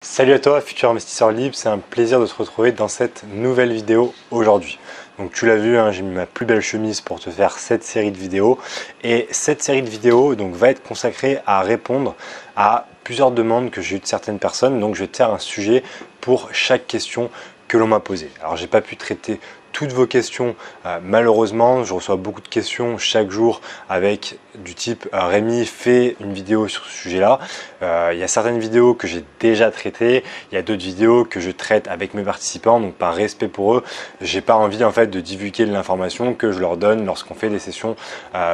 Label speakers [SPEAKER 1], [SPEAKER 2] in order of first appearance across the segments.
[SPEAKER 1] Salut à toi, futur investisseur libre, c'est un plaisir de te retrouver dans cette nouvelle vidéo aujourd'hui. Donc tu l'as vu, j'ai mis ma plus belle chemise pour te faire cette série de vidéos. Et cette série de vidéos va être consacrée à répondre à plusieurs demandes que j'ai eues de certaines personnes. Donc je vais te faire un sujet pour chaque question que l'on m'a posée. Alors j'ai pas pu traiter toutes vos questions, malheureusement. Je reçois beaucoup de questions chaque jour avec du type Rémi, fais une vidéo sur ce sujet-là. Il y a certaines vidéos que j'ai déjà traitées, il y a d'autres vidéos que je traite avec mes participants, donc par respect pour eux, j'ai pas envie en fait de divulguer de l'information que je leur donne lorsqu'on fait des sessions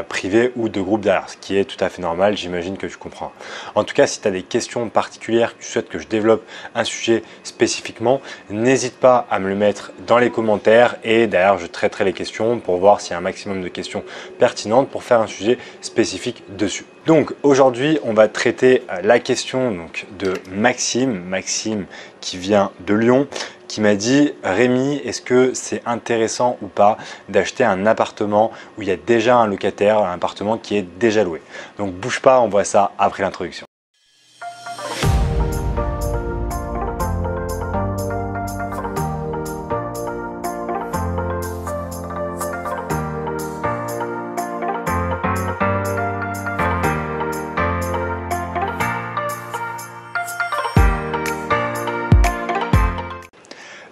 [SPEAKER 1] privées ou de groupe derrière, ce qui est tout à fait normal, j'imagine que tu comprends. En tout cas, si tu as des questions particulières, que tu souhaites que je développe un sujet spécifiquement, n'hésite pas à me le mettre dans les commentaires et derrière je traiterai les questions pour voir s'il y a un maximum de questions pertinentes pour faire un sujet spécifique dessus. Donc aujourd'hui on va traiter la question de Maxime qui vient de Lyon, qui m'a dit « Rémi, est-ce que c'est intéressant ou pas d'acheter un appartement où il y a déjà un locataire, un appartement qui est déjà loué ?» Donc bouge pas, on voit ça après l'introduction.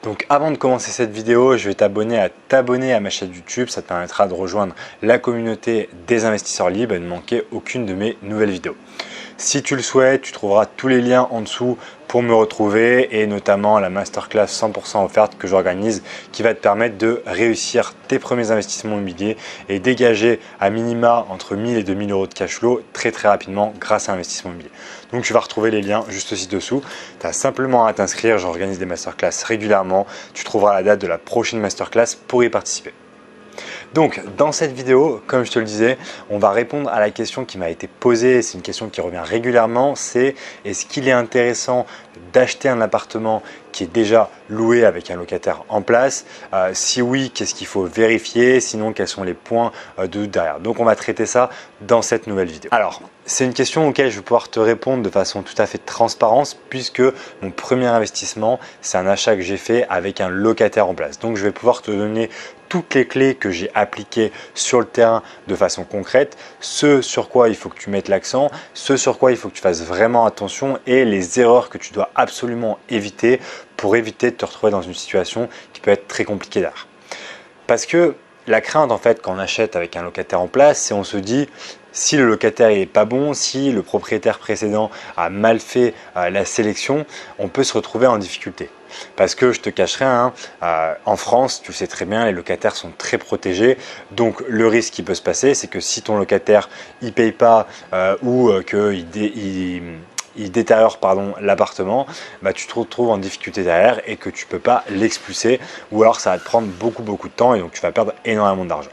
[SPEAKER 1] Donc avant de commencer cette vidéo, je vais t'abonner à ma chaîne YouTube. Ça te permettra de rejoindre la communauté des investisseurs libres et de ne manquer aucune de mes nouvelles vidéos. Si tu le souhaites, tu trouveras tous les liens en dessous pour me retrouver et notamment la masterclass 100% offerte que j'organise qui va te permettre de réussir tes premiers investissements immobiliers et dégager à minima entre 1000 et 2000 euros de cash flow très rapidement grâce à l'investissement immobilier. Donc tu vas retrouver les liens juste ci-dessous. Tu as simplement à t'inscrire, j'organise des masterclass régulièrement. Tu trouveras la date de la prochaine masterclass pour y participer. Donc dans cette vidéo, comme je te le disais, on va répondre à la question qui m'a été posée, c'est une question qui revient régulièrement, c'est est-ce qu'il est intéressant d'acheter un appartement qui est déjà loué avec un locataire en place? Si oui, qu'est-ce qu'il faut vérifier? Sinon, quels sont les points de doute derrière? Donc on va traiter ça dans cette nouvelle vidéo. Alors, c'est une question auquel je vais pouvoir te répondre de façon tout à fait transparente puisque mon premier investissement, c'est un achat que j'ai fait avec un locataire en place. Donc je vais pouvoir te donner toutes les clés que j'ai appliquées sur le terrain de façon concrète, ce sur quoi il faut que tu mettes l'accent, ce sur quoi il faut que tu fasses vraiment attention et les erreurs que tu dois absolument éviter pour éviter de te retrouver dans une situation qui peut être très compliquée derrière. Parce que la crainte en fait quand on achète avec un locataire en place, c'est on se dit si le locataire n'est pas bon, si le propriétaire précédent a mal fait la sélection, on peut se retrouver en difficulté. Parce que je te cache rien, en France, tu le sais très bien, les locataires sont très protégés. Donc le risque qui peut se passer, c'est que si ton locataire ne paye pas ou qu'il détériore l'appartement, tu te retrouves en difficulté derrière et que tu ne peux pas l'expulser ou alors ça va te prendre beaucoup de temps et donc tu vas perdre énormément d'argent.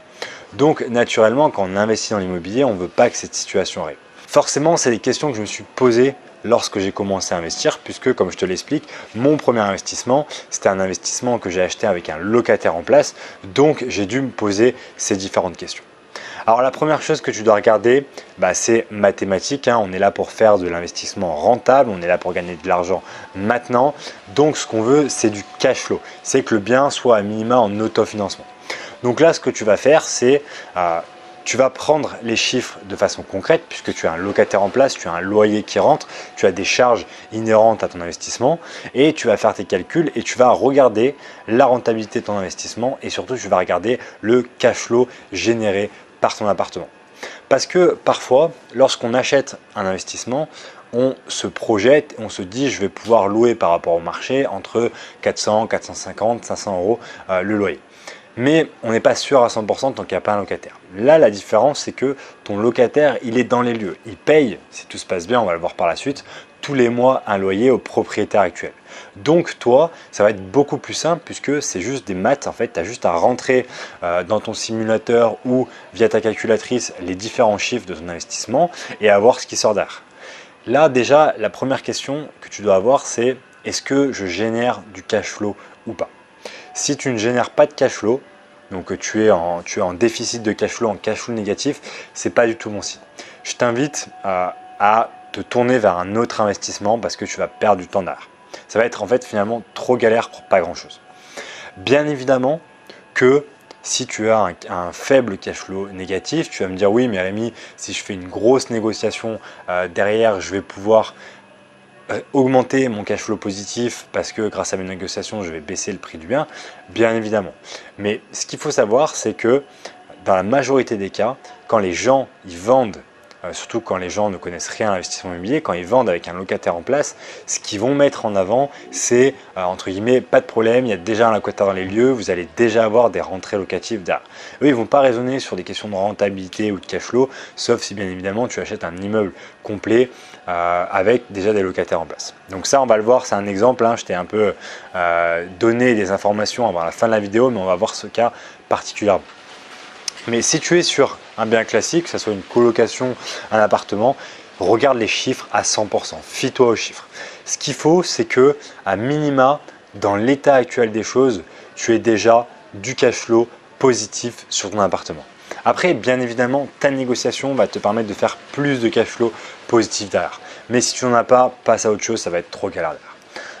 [SPEAKER 1] Donc naturellement, quand on investit dans l'immobilier, on ne veut pas que cette situation arrive. Forcément, c'est des questions que je me suis posées lorsque j'ai commencé à investir puisque comme je te l'explique, mon premier investissement, c'était un investissement que j'ai acheté avec un locataire en place. Donc j'ai dû me poser ces différentes questions. Alors la première chose que tu dois regarder, c'est mathématique. On est là pour faire de l'investissement rentable, on est là pour gagner de l'argent maintenant. Donc ce qu'on veut, c'est du cash flow. C'est que le bien soit à minima en autofinancement. Donc là, ce que tu vas faire, c'est tu vas prendre les chiffres de façon concrète puisque tu as un locataire en place, tu as un loyer qui rentre, tu as des charges inhérentes à ton investissement et tu vas faire tes calculs et tu vas regarder la rentabilité de ton investissement et surtout tu vas regarder le cash flow généré par ton appartement. Parce que parfois, lorsqu'on achète un investissement, on se projette, on se dit je vais pouvoir louer par rapport au marché entre 400, 450, 500 euros le loyer. Mais on n'est pas sûr à 100% tant qu'il n'y a pas un locataire. Là, la différence, c'est que ton locataire, il est dans les lieux. Il paye, si tout se passe bien, on va le voir par la suite, tous les mois un loyer au propriétaire actuel. Donc toi, ça va être beaucoup plus simple puisque c'est juste des maths. En fait, tu as juste à rentrer dans ton simulateur ou via ta calculatrice les différents chiffres de ton investissement et à voir ce qui sort derrière. Là, déjà, la première question que tu dois avoir, c'est est-ce que je génère du cash flow ou pas? Si tu ne génères pas de cash flow, donc tu es en déficit de cash flow, en cash flow négatif, ce n'est pas du tout bon signe. Je t'invite à te tourner vers un autre investissement parce que tu vas perdre du temps derrière. Ça va être en fait finalement trop galère pour pas grand chose. Bien évidemment que si tu as un faible cash flow négatif, tu vas me dire oui mais Rémi, si je fais une grosse négociation derrière, je vais pouvoir augmenter mon cash flow positif parce que grâce à mes négociations, je vais baisser le prix du bien, bien évidemment. Mais ce qu'il faut savoir, c'est que dans la majorité des cas, quand les gens ils vendent, surtout quand les gens ne connaissent rien à l'investissement immobilier, quand ils vendent avec un locataire en place, ce qu'ils vont mettre en avant, c'est entre guillemets, pas de problème, il y a déjà un locataire dans les lieux, vous allez déjà avoir des rentrées locatives derrière. Eux, ils ne vont pas raisonner sur des questions de rentabilité ou de cash flow, sauf si bien évidemment tu achètes un immeuble complet avec déjà des locataires en place. Donc ça, on va le voir, c'est un exemple, hein, je t'ai un peu donné des informations avant la fin de la vidéo, mais on va voir ce cas particulièrement. Mais si tu es sur un bien classique, que ce soit une colocation, un appartement, regarde les chiffres à 100%, fie-toi aux chiffres. Ce qu'il faut, c'est que à minima, dans l'état actuel des choses, tu aies déjà du cash flow positif sur ton appartement. Après, bien évidemment, ta négociation va te permettre de faire plus de cash flow positif derrière. Mais si tu n'en as pas, passe à autre chose, ça va être trop galère derrière.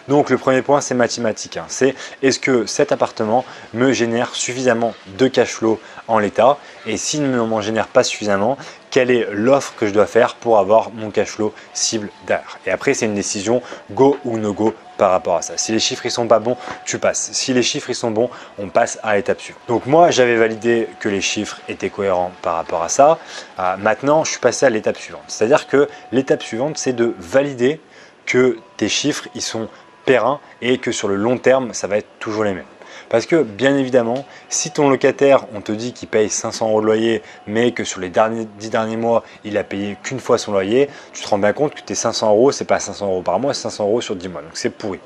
[SPEAKER 1] Donc le premier point, c'est mathématique. C'est est-ce que cet appartement me génère suffisamment de cash flow en l'état, et s'il ne m'en génère pas suffisamment, quelle est l'offre que je dois faire pour avoir mon cash flow cible derrière. Et après, c'est une décision go ou no go par rapport à ça. Si les chiffres ne sont pas bons, tu passes. Si les chiffres ils sont bons, on passe à l'étape suivante. Donc moi, j'avais validé que les chiffres étaient cohérents par rapport à ça. Maintenant, je suis passé à l'étape suivante. C'est-à-dire que l'étape suivante, c'est de valider que tes chiffres ils sont périn et que sur le long terme, ça va être toujours les mêmes. Parce que bien évidemment, si ton locataire, on te dit qu'il paye 500 € de loyer, mais que sur les 10 derniers mois, il a payé qu'une fois son loyer, tu te rends bien compte que tes 500 €, c'est pas 500 € par mois, c'est 500 € sur 10 mois. Donc c'est pourri.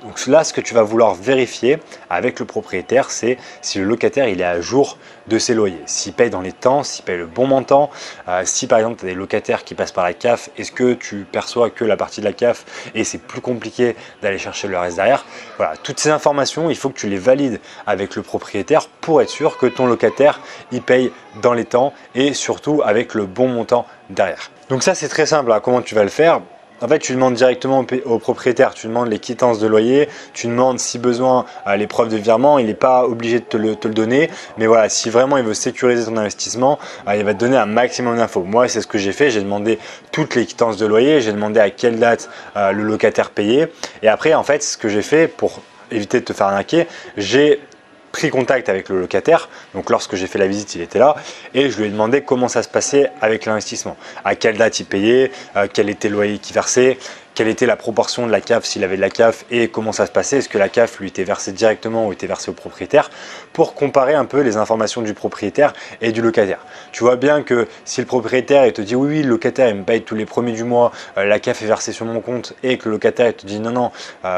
[SPEAKER 1] Donc là, ce que tu vas vouloir vérifier avec le propriétaire, c'est si le locataire il est à jour de ses loyers, s'il paye dans les temps, s'il paye le bon montant, si par exemple tu as des locataires qui passent par la CAF, est-ce que tu perçois que la partie de la CAF et c'est plus compliqué d'aller chercher le reste derrière. Voilà, toutes ces informations, il faut que tu les valides avec le propriétaire pour être sûr que ton locataire il paye dans les temps et surtout avec le bon montant derrière. Donc ça, c'est très simple, hein. Comment tu vas le faire? En fait, tu demandes directement au propriétaire, tu demandes les quittances de loyer, tu demandes si besoin les preuves de virement, il n'est pas obligé de te le donner. Mais voilà, si vraiment il veut sécuriser ton investissement, il va te donner un maximum d'infos. Moi, c'est ce que j'ai fait, j'ai demandé toutes les quittances de loyer, j'ai demandé à quelle date le locataire payait. Et après, en fait, ce que j'ai fait pour éviter de te faire arnaquer, j'ai pris contact avec le locataire, donc lorsque j'ai fait la visite il était là et je lui ai demandé comment ça se passait avec l'investissement, à quelle date il payait, quel était le loyer qu'il versait, quelle était la proportion de la CAF s'il avait de la CAF et comment ça se passait, est-ce que la CAF lui était versée directement ou était versée au propriétaire, pour comparer un peu les informations du propriétaire et du locataire. Tu vois bien que si le propriétaire il te dit oui, le locataire il me paye tous les premiers du mois, la CAF est versée sur mon compte, et que le locataire il te dit non,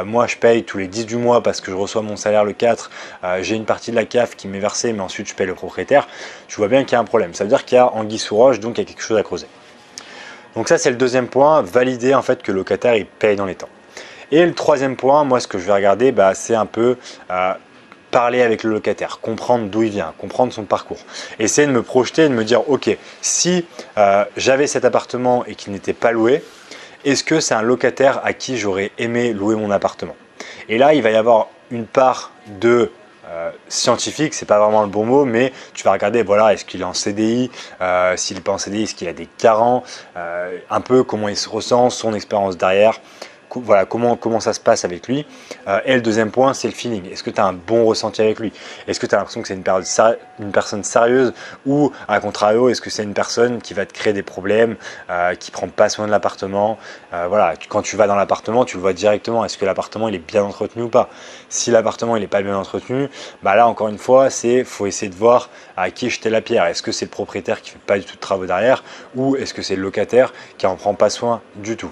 [SPEAKER 1] moi je paye tous les 10 du mois parce que je reçois mon salaire le 4, j'ai une partie de la CAF qui m'est versée mais ensuite je paye le propriétaire, tu vois bien qu'il y a un problème. Ça veut dire qu'il y a anguille sous roche, donc il y a quelque chose à creuser. Donc ça, c'est le deuxième point, valider en fait que le locataire il paye dans les temps. Et le troisième point, moi ce que je vais regarder, c'est un peu parler avec le locataire, comprendre d'où il vient, comprendre son parcours. Essayer de me projeter, de me dire ok, si j'avais cet appartement et qu'il n'était pas loué, est-ce que c'est un locataire à qui j'aurais aimé louer mon appartement? Et là, il va y avoir une part de scientifique, c'est pas vraiment le bon mot, mais tu vas regarder, voilà, est-ce qu'il est en CDI, s'il n'est pas en CDI, est-ce qu'il a des carents, un peu comment il se ressent, son expérience derrière, voilà, comment ça se passe avec lui. Et le deuxième point, c'est le feeling. Est-ce que tu as un bon ressenti avec lui? Est-ce que tu as l'impression que c'est une personne sérieuse, ou à contrario, est-ce que c'est une personne qui va te créer des problèmes, qui prend pas soin de l'appartement? Voilà, quand tu vas dans l'appartement, tu le vois directement. Est-ce que l'appartement il est bien entretenu ou pas? Si l'appartement il est pas bien entretenu, là encore une fois, faut essayer de voir à qui jeter la pierre. Est-ce que c'est le propriétaire qui fait pas du tout de travaux derrière, ou est-ce que c'est le locataire qui en prend pas soin du tout?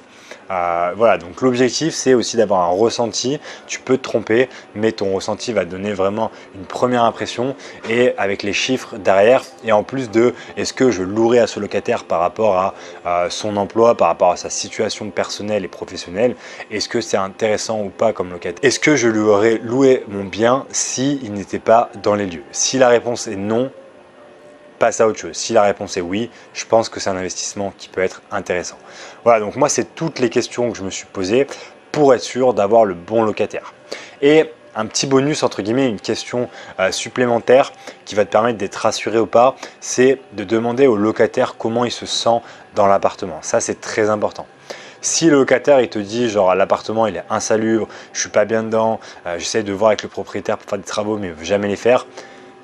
[SPEAKER 1] Voilà, donc l'objectif c'est aussi d'avoir un ressenti. Tu peux te tromper, mais ton ressenti va te donner vraiment une première impression, et avec les chiffres derrière, et en plus de est-ce que je louerai à ce locataire par rapport à son emploi, par rapport à sa situation personnelle et professionnelle, est-ce que c'est intéressant ou pas comme locataire? Est-ce que je lui aurais loué mon bien s'il n'était pas dans les lieux? Si la réponse est non, passe à autre chose. Si la réponse est oui, je pense que c'est un investissement qui peut être intéressant. Voilà, donc moi c'est toutes les questions que je me suis posées. pour être sûr d'avoir le bon locataire. Et un petit bonus, entre guillemets, une question supplémentaire qui va te permettre d'être rassuré ou pas, c'est de demander au locataire comment il se sent dans l'appartement. Ça, c'est très important. Si le locataire il te dit genre l'appartement il est insalubre, je suis pas bien dedans, j'essaie de voir avec le propriétaire pour faire des travaux mais il veut jamais les faire,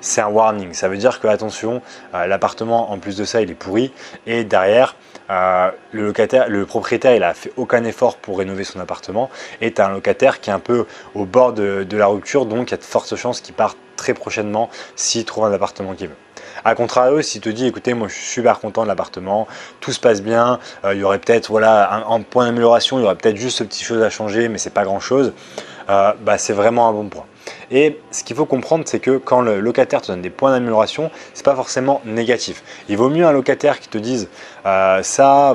[SPEAKER 1] c'est un warning. Ça veut dire que attention, l'appartement en plus de ça il est pourri et derrière le propriétaire il a fait aucun effort pour rénover son appartement et tu as un locataire qui est un peu au bord de la rupture, donc il y a de fortes chances qu'il parte très prochainement s'il trouve un appartement qu'il veut. A contrario, s'il te dit écoutez, moi je suis super content de l'appartement, tout se passe bien, il y aurait peut-être voilà, un point d'amélioration, il y aurait peut-être juste ce petit chose à changer, mais c'est pas grand chose, c'est vraiment un bon point. Et ce qu'il faut comprendre, c'est que quand le locataire te donne des points d'amélioration, c'est pas forcément négatif. Il vaut mieux un locataire qui te dise ça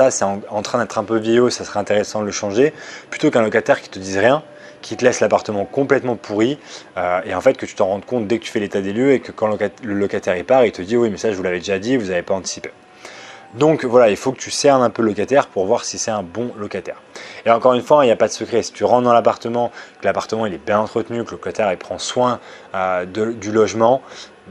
[SPEAKER 1] c'est en train d'être un peu vieillot, ça serait intéressant de le changer, plutôt qu'un locataire qui te dise rien, qui te laisse l'appartement complètement pourri et en fait que tu t'en rendes compte dès que tu fais l'état des lieux et que quand le locataire y part, il te dit oui mais ça je vous l'avais déjà dit, vous n'avez pas anticipé. Donc voilà, il faut que tu cernes un peu le locataire pour voir si c'est un bon locataire. Et encore une fois, il n'y a pas de secret. Si tu rentres dans l'appartement, que l'appartement il est bien entretenu, que le locataire il prend soin du logement,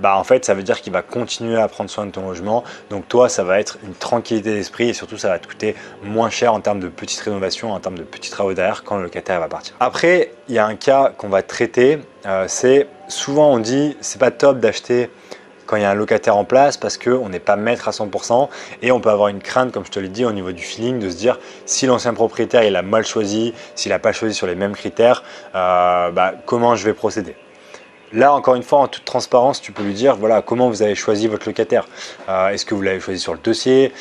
[SPEAKER 1] en fait ça veut dire qu'il va continuer à prendre soin de ton logement. Donc toi ça va être une tranquillité d'esprit et surtout ça va te coûter moins cher en termes de petites rénovations, en termes de petits travaux derrière quand le locataire va partir. Après il y a un cas qu'on va traiter, c'est souvent on dit c'est pas top d'acheter quand il y a un locataire en place parce qu'on n'est pas maître à 100% et on peut avoir une crainte, comme je te l'ai dit, au niveau du feeling, de se dire si l'ancien propriétaire il a mal choisi, s'il n'a pas choisi sur les mêmes critères, comment je vais procéder. Là, encore une fois, en toute transparence, tu peux lui dire voilà comment vous avez choisi votre locataire. Est-ce que vous l'avez choisi sur le dossier?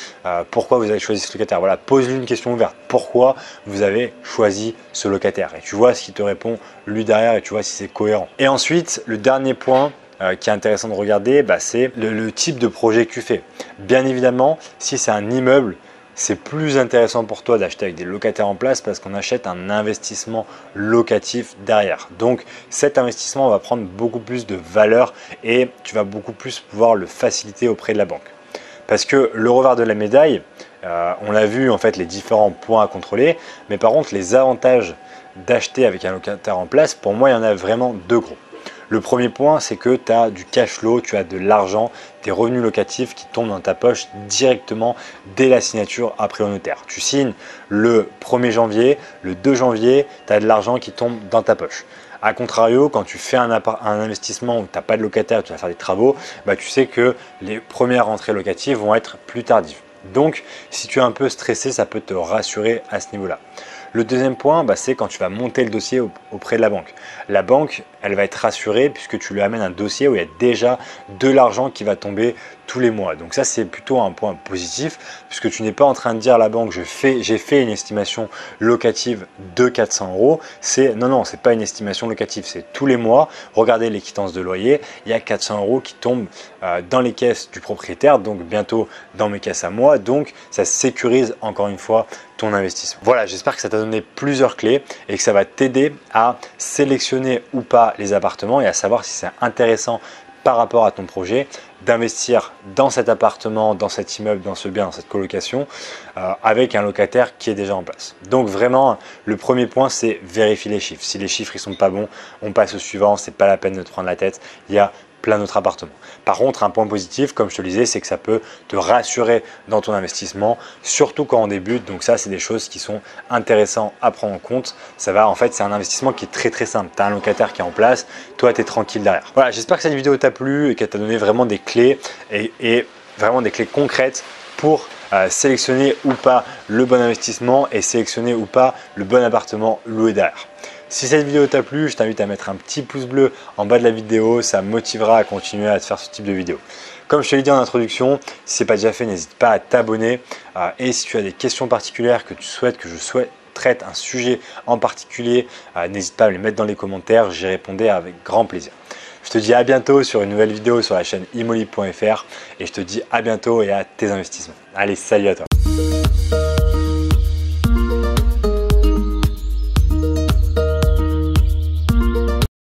[SPEAKER 1] Pourquoi vous avez choisi ce locataire? Voilà, pose-lui une question ouverte. Pourquoi vous avez choisi ce locataire? Et tu vois ce qu'il te répond lui derrière et tu vois si c'est cohérent. Et ensuite, le dernier point qui est intéressant de regarder, c'est le type de projet que tu fais. Bien évidemment, si c'est un immeuble, c'est plus intéressant pour toi d'acheter avec des locataires en place parce qu'on achète un investissement locatif derrière. Donc cet investissement va prendre beaucoup plus de valeur et tu vas beaucoup plus pouvoir le faciliter auprès de la banque. Parce que le revers de la médaille, on a vu en fait les différents points à contrôler, mais par contre les avantages d'acheter avec un locataire en place, pour moi il y en a vraiment deux gros. Le premier point, c'est que tu as du cash flow, tu as de l'argent, des revenus locatifs qui tombent dans ta poche directement dès la signature après au notaire. Tu signes le 1er janvier, le 2 janvier, tu as de l'argent qui tombe dans ta poche. A contrario, quand tu fais un investissement où tu n'as pas de locataire, tu vas faire des travaux, tu sais que les premières rentrées locatives vont être plus tardives. Donc, si tu es un peu stressé, ça peut te rassurer à ce niveau-là. Le deuxième point, c'est quand tu vas monter le dossier auprès de la banque. La banque, elle va être rassurée puisque tu lui amènes un dossier où il y a déjà de l'argent qui va tomber tous les mois. Donc ça, c'est plutôt un point positif puisque tu n'es pas en train de dire à la banque j'ai fait une estimation locative de 400 €. Non, c'est pas une estimation locative, c'est tous les mois. Regardez les quittances de loyer, il y a 400 € qui tombent dans les caisses du propriétaire, donc bientôt dans mes caisses à moi. Donc ça sécurise encore une fois ton investissement. Voilà, j'espère que ça t'a donné plusieurs clés et que ça va t'aider à sélectionner ou pas les appartements et à savoir si c'est intéressant par rapport à ton projet d'investir dans cet appartement, dans cet immeuble, dans ce bien, dans cette colocation avec un locataire qui est déjà en place. Donc vraiment, le premier point, c'est vérifier les chiffres. Si les chiffres ils sont pas bons, on passe au suivant, c'est pas la peine de te prendre la tête. Il y a plein d'autres appartements. Par contre, un point positif, comme je te le disais, c'est que ça peut te rassurer dans ton investissement, surtout quand on débute. Donc ça, c'est des choses qui sont intéressantes à prendre en compte. C'est un investissement qui est très très simple. Tu as un locataire qui est en place, toi, tu es tranquille derrière. Voilà, j'espère que cette vidéo t'a plu et qu'elle t'a donné vraiment des clés et vraiment des clés concrètes pour sélectionner ou pas le bon investissement et sélectionner ou pas le bon appartement loué derrière. Si cette vidéo t'a plu, je t'invite à mettre un petit pouce bleu en bas de la vidéo, ça me motivera à continuer à te faire ce type de vidéo. Comme je te l'ai dit en introduction, si ce n'est pas déjà fait, n'hésite pas à t'abonner et si tu as des questions particulières que tu souhaites que je traite un sujet en particulier, n'hésite pas à me les mettre dans les commentaires, j'y répondrai avec grand plaisir. Je te dis à bientôt sur une nouvelle vidéo sur la chaîne imolib.fr et je te dis à bientôt et à tes investissements. Allez, salut à toi!